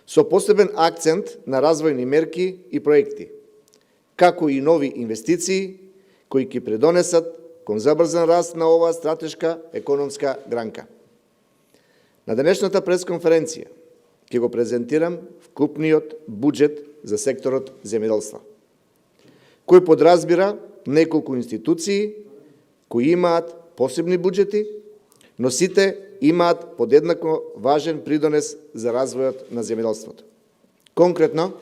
со посебен акцент на развојни мерки и проекти, како и нови инвестиции кои ќе придонесат кон забрзан раст на оваа стратешка економска гранка. На денешната пресконференција ќе го презентирам вкупниот буџет за секторот земјоделство, кој подразбира неколку институции кои имаат посебни буџети, но сите имаат подеднако важен придонес за развојот на земјоделството. Конкретно,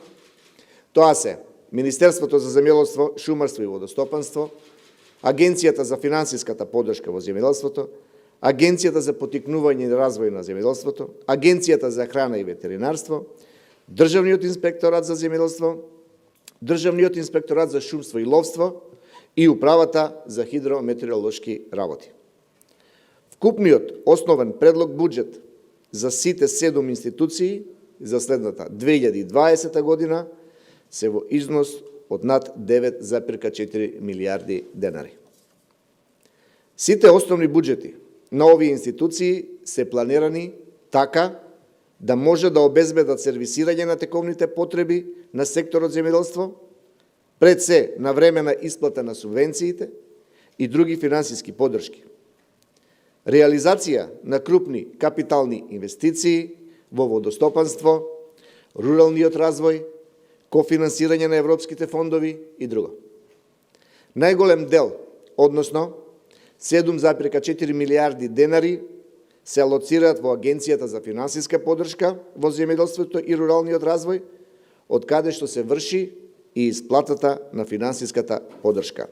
тоа се Министерството за земјоделство, шумарство и водостопанство, Агенцијата за финансиската поддршка во земјоделството, Агенцијата за поттикнување и развој на земјоделството, Агенцијата за храна и ветеринарство, Државниот инспекторат за земјоделство, Државниот инспекторат за шумство и ловство и Управата за хидрометеоролошки работи. Вкупниот основен предлог буџет за сите 7 институции за следната 2020 година се во износ од над 9,4 милијарди денари. Сите основни буџети на овие институции се планирани така да може да обезбедат сервисирање на тековните потреби на секторот земјоделство, пред се на времена исплата на субвенциите и други финансиски поддршки. Реализација на крупни капитални инвестиции во водостопанство, руралниот развој, кофинансирање на европските фондови и друго. Најголем дел, односно 7,4 милијарди денари, се алоцираат во Агенцијата за финансиска поддршка во земјоделството и руралниот развој, од каде што се врши и исплатата на финансиската поддршка.